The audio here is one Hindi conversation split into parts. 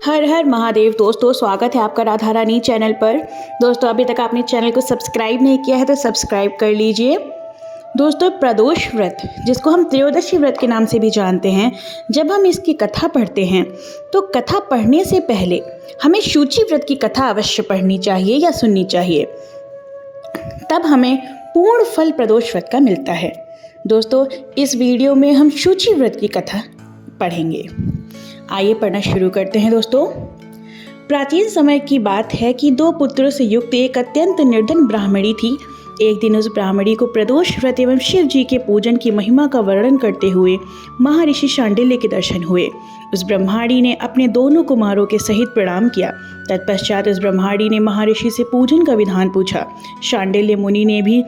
हर हर महादेव। दोस्तों, स्वागत है आपका राधा रानी चैनल पर। दोस्तों, अभी तक आपने चैनल को सब्सक्राइब नहीं किया है तो सब्सक्राइब कर लीजिए। दोस्तों, प्रदोष व्रत, जिसको हम त्रयोदशी व्रत के नाम से भी जानते हैं, जब हम इसकी कथा पढ़ते हैं तो कथा पढ़ने से पहले हमें शुचि व्रत की कथा अवश्य पढ़नी चाहिए या सुननी चाहिए। तब हमें पूर्ण फल प्रदोष व्रत का मिलता है। दोस्तों, इस वीडियो में हम शुचि व्रत की कथा पढ़ेंगे। आइए पढ़ना शुरू करते हैं। दोस्तों, प्राचीन समय की बात है कि दो पुत्रों से युक्त एक अत्यंत निर्धन ब्राह्मणी थी। एक दिन उस ब्राह्मणी को प्रदोष व्रत एवं शिव जी के पूजन की महिमा का वर्णन करते हुए महर्षि शांडिल्य के दर्शन हुए। उस ब्रह्माणी ने अपने दोनों कुमारों के सहित प्रणाम किया। तत्पश्चात उस ब्रह्माणी ने महर्षि से पूजन का विधान पूछा। शांडिल्य मुनि ने भी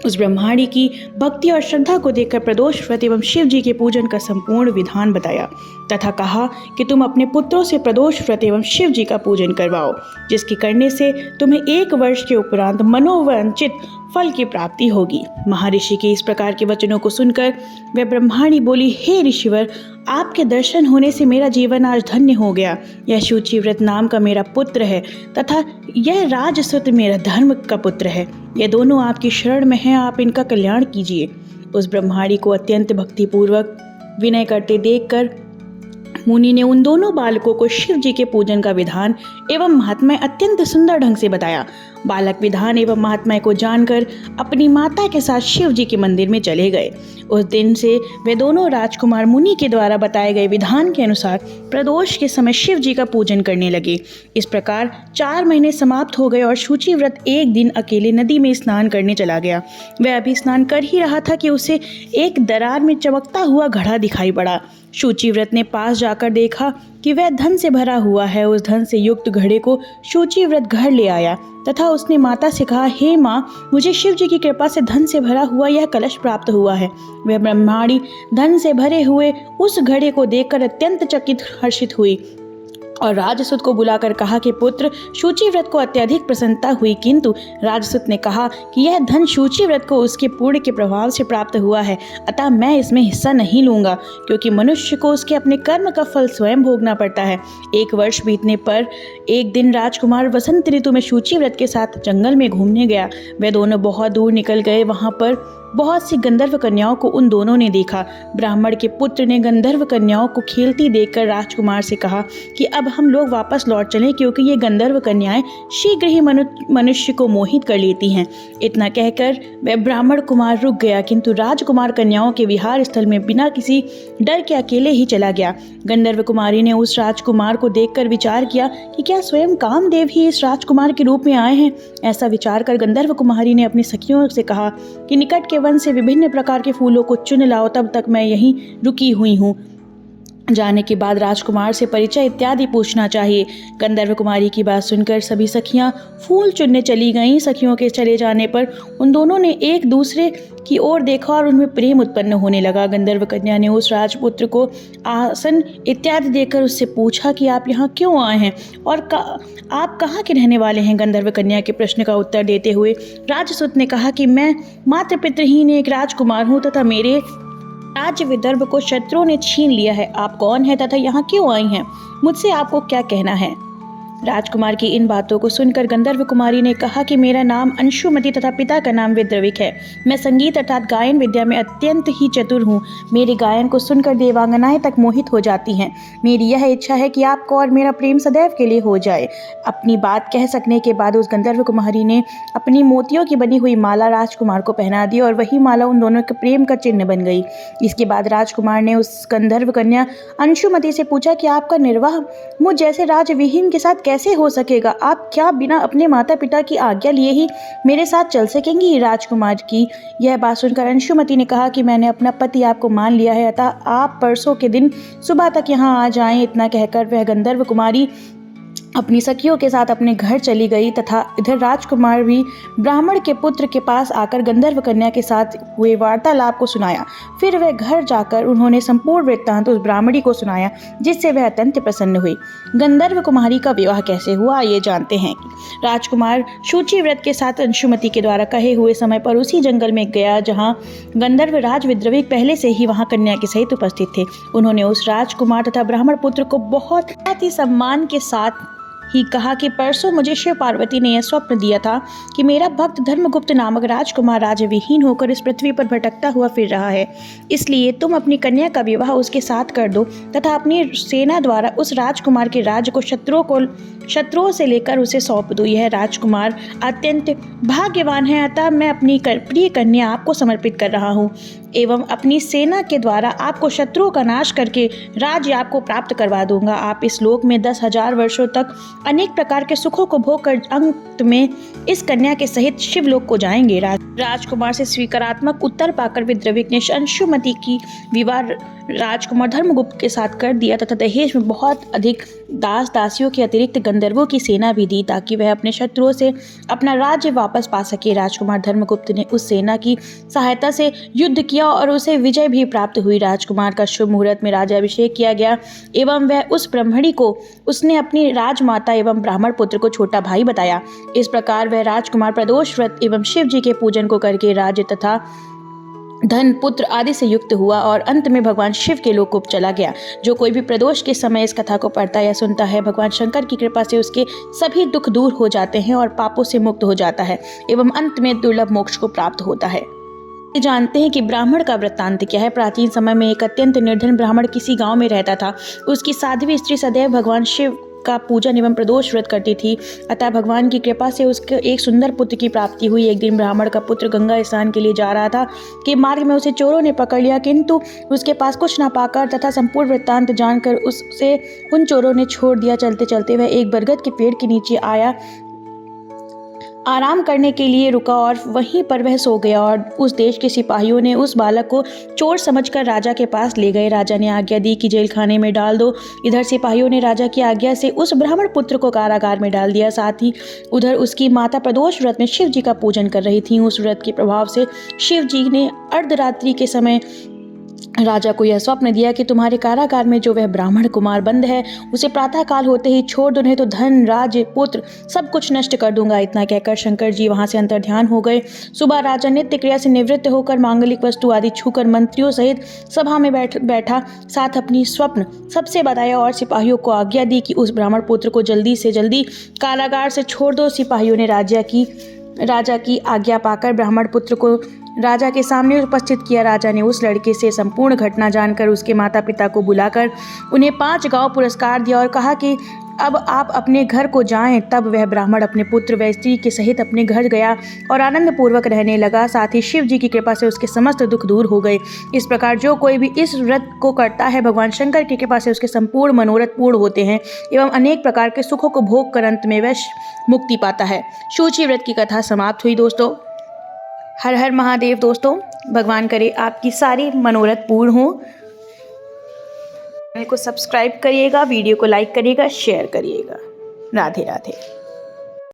उस ब्रह्माणी की भक्ति और श्रद्धा को देखकर प्रदोष व्रत एवं शिव जी के पूजन का संपूर्ण विधान बताया तथा कहा कि तुम अपने पुत्रों से प्रदोष व्रत एवं शिव जी का पूजन करवाओ, जिसके करने से तुम्हें 1 वर्ष के उपरांत मनोवांछित फल की प्राप्ति होगी। महर्षि के इस प्रकार के वचनों को सुनकर वह ब्रह्माणी बोली, हे ऋषिवर, आपके दर्शन होने से मेरा जीवन आज धन्य हो गया। यह शुचि व्रत नाम का मेरा पुत्र है तथा यह राजसुत मेरा धर्म का पुत्र है। ये दोनों आपकी शरण में हैं, आप इनका कल्याण कीजिए। उस ब्रह्माणी को अत्यंत भक्तिपूर्वक विनय करते देखकर मुनि ने उन दोनों बालकों को शिव जी के पूजन का विधान एवं महात्म्य अत्यंत सुंदर ढंग से बताया। बालक विधान एवं महात्म्य को जानकर अपनी माता के साथ शिव जी के मंदिर में चले गए। उस दिन से वे दोनों राजकुमार मुनि के द्वारा बताए गए विधान के अनुसार प्रदोष के समय शिव जी का पूजन करने लगे। इस प्रकार 4 महीने समाप्त हो गए और शुचि व्रत एक दिन अकेले नदी में स्नान करने चला गया। वह अभी स्नान कर ही रहा था कि उसे एक दरार में चमकता हुआ घड़ा दिखाई पड़ा। शुचि व्रत ने पास जाकर देखा कि वह धन से भरा हुआ है। उस धन से युक्त घड़े को शुचि व्रत घर ले आया तथा उसने माता से कहा, हे माँ, मुझे शिव जी की कृपा से धन से भरा हुआ यह कलश प्राप्त हुआ है। वह ब्रह्माणी धन से भरे हुए उस घड़े को देखकर अत्यंत चकित हर्षित हुई और राजसुत को बुलाकर कहा कि पुत्र, शुचि व्रत को अत्यधिक प्रसन्नता हुई, किंतु राजसुत ने कहा कि यह धन शुचि व्रत को उसके पुण्य के प्रभाव से प्राप्त हुआ है, अतः मैं इसमें हिस्सा नहीं लूंगा, क्योंकि मनुष्य को उसके अपने कर्म का फल स्वयं भोगना पड़ता है। 1 वर्ष बीतने पर एक दिन राजकुमार वसंत ऋतु में शुचि व्रत के साथ जंगल में घूमने गया। वे दोनों बहुत दूर निकल गए। वहां पर बहुत सी गंधर्व कन्याओं को उन दोनों ने देखा। ब्राह्मण के पुत्र ने गंधर्व कन्याओं को खेलती देखकर राजकुमार से कहा कि अब हम लोग वापस लौट चलें, क्योंकि ये गंधर्व कन्याएं शीघ्र ही मनुष्य को मोहित कर लेती हैं। इतना कहकर वह ब्राह्मण कुमार रुक गया, किंतु राजकुमार कन्याओं के विहार स्थल में बिना किसी डर के अकेले ही चला गया। गंधर्व कुमारी ने उस राजकुमार को देखकर विचार किया कि क्या स्वयं कामदेव ही इस राजकुमार के रूप में आए हैं। ऐसा विचार कर गंधर्व कुमारी ने अपनी सखियों से कहा कि निकट के वन से विभिन्न प्रकार के फूलों को चुन लाओ, तब तक मैं यहीं रुकी हुई हूँ। जाने के बाद राजकुमार से परिचय इत्यादि पूछना चाहिए। गंधर्व कुमारी की बात सुनकर सभी सखियां फूल चुनने चली गईं। सखियों के चले जाने पर उन दोनों ने एक दूसरे की ओर देखा और उनमें प्रेम उत्पन्न होने लगा। गंधर्व कन्या ने उस राजपुत्र को आसन इत्यादि देकर उससे पूछा कि आप यहाँ क्यों आए हैं और आप कहाँ के रहने वाले हैं। गंधर्व कन्या के प्रश्न का उत्तर देते हुए राजसुत ने कहा कि मैं मात्र पितृहीन एक राजकुमार हूँ तथा मेरे राज्य विदर्भ को शत्रुओं ने छीन लिया है। आप कौन हैं तथा यहाँ क्यों आई हैं? मुझसे आपको क्या कहना है? राजकुमार की इन बातों को सुनकर गंधर्व कुमारी ने कहा कि मेरा नाम अंशुमति तथा पिता का नाम विद्रविक है। मैं संगीत अर्थात गायन विद्या में अत्यंत ही चतुर हूँ। मेरे गायन को सुनकर देवांगनाएं तक मोहित हो जाती हैं। मेरी यह इच्छा है कि आपको और मेरा प्रेम सदैव के लिए हो जाए। अपनी बात कह सकने के बाद उस गंधर्व कुमारी ने अपनी मोतियों की बनी हुई माला राजकुमार को पहना दी और वही माला उन दोनों के प्रेम का चिन्ह बन गई। इसके बाद राजकुमार ने उस गंधर्व कन्या अंशुमति से पूछा कि आपका निर्वाह मुझ जैसे राजविहीन के साथ कैसे हो सकेगा? आप क्या बिना अपने माता पिता की आज्ञा लिए ही मेरे साथ चल सकेंगी? राजकुमार की यह बात सुनकर अंशुमति ने कहा कि मैंने अपना पति आपको मान लिया है, अतः आप परसों के दिन सुबह तक यहाँ आ जाएं। इतना कहकर वह गंधर्व कुमारी अपनी सखियों के साथ अपने घर चली गई तथा इधर राजकुमार भी ब्राह्मण के पुत्र के पास आकर गंधर्व कन्या के साथ हुए वार्तालाप को सुनाया। फिर वह घर जाकर उन्होंने संपूर्ण वृत्तांत उस ब्राह्मणी को सुनाया, जिससे वह अत्यंत प्रसन्न हुई। गंधर्व कुमारी का विवाह कैसे हुआ, ये जानते हैं कि राजकुमार शुचिव्रत के साथ अंशुमति के द्वारा कहे हुए समय पर उसी जंगल में गया जहाँ गंधर्व राज विद्रविक पहले से ही वहाँ कन्या के सहित उपस्थित थे। उन्होंने उस राजकुमार तथा ब्राह्मण पुत्र को बहुत ही सम्मान के साथ ही कहा कि परसों मुझे शिव पार्वती ने यह स्वप्न दिया था कि मेरा भक्त धर्मगुप्त नामक राजकुमार राज्यविहीन होकर इस पृथ्वी पर भटकता हुआ फिर रहा है। इसलिए तुम अपनी कन्या का विवाह उसके साथ कर दो तथा अपनी सेना द्वारा उस राजकुमार के राज्य को शत्रुओं से लेकर उसे सौंप दो। यह राजकुमार अत्यंत भाग्यवान है, अतः मैं अपनी प्रिय कन्या आपको समर्पित कर रहा हूँ एवं अपनी सेना के द्वारा आपको शत्रुओं का नाश करके राज्य आपको प्राप्त करवा दूंगा। आप इस लोक में 10,000 वर्षों तक अनेक प्रकार के सुखों को भोग कर अंत में इस कन्या के सहित शिवलोक को जाएंगे। राजकुमार से स्वीकारात्मक उत्तर पाकर विद्रविक ने अंशुमति की विवाह राजकुमार धर्मगुप्त के साथ कर दिया तथा दहेज में बहुत अधिक दास दासियों के अतिरिक्त गंधर्वों की सेना भी दी ताकि वह अपने शत्रुओं से अपना राज्य वापस पा सके। राजकुमार धर्मगुप्त ने उस सेना की सहायता से युद्ध किया और उसे विजय भी प्राप्त हुई। राजकुमार का शुभ मुहूर्त में राज्याभिषेक किया गया एवं वह उस ब्राह्मणी को उसने अपनी राजमाता एवं ब्राह्मण पुत्र को छोटा भाई बताया। इस प्रकार वह राजकुमार प्रदोष व्रत एवं शिव जी के पूजन को करके राज्य तथा धन पुत्र आदि से युक्त हुआ और अंत में भगवान शिव के लोक को चला गया। जो कोई भी प्रदोष के समय इस कथा को पढ़ता या सुनता है, भगवान शंकर की कृपा से उसके सभी दुख दूर हो जाते हैं और पापों से मुक्त हो जाता है एवं अंत में दुर्लभ मोक्ष को प्राप्त होता है। जानते हैं कि ब्राह्मण का वृत्तांत क्या है। प्राचीन समय में एक अत्यंत निर्धन ब्राह्मण किसी गांव में रहता था। उसकी साध्वी स्त्री सदैव भगवान शिव का पूजन एवं प्रदोष व्रत करती थी, अतः भगवान की कृपा से उसके एक सुंदर पुत्र की प्राप्ति हुई। एक दिन ब्राह्मण का पुत्र गंगा स्नान के लिए जा रहा था कि मार्ग में उसे चोरों ने पकड़ लिया, किंतु उसके पास कुछ न पाकर तथा संपूर्ण वृत्तांत जानकर उसे उन चोरों ने छोड़ दिया। चलते चलते वह एक बरगद के पेड़ के नीचे आराम करने के लिए रुका और वहीं पर वह सो गया और उस देश के सिपाहियों ने उस बालक को चोर समझकर राजा के पास ले गए। राजा ने आज्ञा दी कि जेल खाने में डाल दो। इधर सिपाहियों ने राजा की आज्ञा से उस ब्राह्मण पुत्र को कारागार में डाल दिया। साथ ही उधर उसकी माता प्रदोष व्रत में शिव जी का पूजन कर रही थी। उस व्रत के प्रभाव से शिव जी ने अर्धरात्रि के समय राजा को यह स्वप्न दिया कि तुम्हारे कारागार में जो वह ब्राह्मण कुमार बंद है उसे प्रातः काल होते ही छोड़ दो, नहीं तो धन राज्य पुत्र सब कुछ नष्ट कर दूंगा। इतना कहकर शंकर जी वहां से अंतर्ध्यान हो गए। सुबह राजा नित्य क्रिया से निवृत्त होकर मांगलिक वस्तु आदि छूकर मंत्रियों सहित सभा में बैठा, साथ अपनी स्वप्न सबसे बताया और सिपाहियों को आज्ञा दी कि उस ब्राह्मण पुत्र को जल्दी से जल्दी कारागार से छोड़ दो। सिपाहियों ने राजा की आज्ञा पाकर ब्राह्मण पुत्र को राजा के सामने उपस्थित किया। राजा ने उस लड़के से संपूर्ण घटना जानकर उसके माता पिता को बुलाकर उन्हें 5 गांव पुरस्कार दिया और कहा कि अब आप अपने घर को जाएं। तब वह ब्राह्मण अपने पुत्र व स्त्री के सहित अपने घर गया और आनंद पूर्वक रहने लगा। साथ ही शिव जी की कृपा से उसके समस्त दुख दूर हो गए। इस प्रकार जो कोई भी इस व्रत को करता है, भगवान शंकर की कृपा से उसके संपूर्ण मनोरथ पूर्ण होते हैं एवं अनेक प्रकार के सुखों को भोग कर अंत में वह मुक्ति पाता है। शुचि व्रत की कथा समाप्त हुई। दोस्तों, हर हर महादेव। दोस्तों, भगवान करे आपकी सारी मनोरथ पूर्ण हो। चैनल को सब्सक्राइब करिएगा, वीडियो को लाइक करिएगा, शेयर करिएगा। राधे राधे।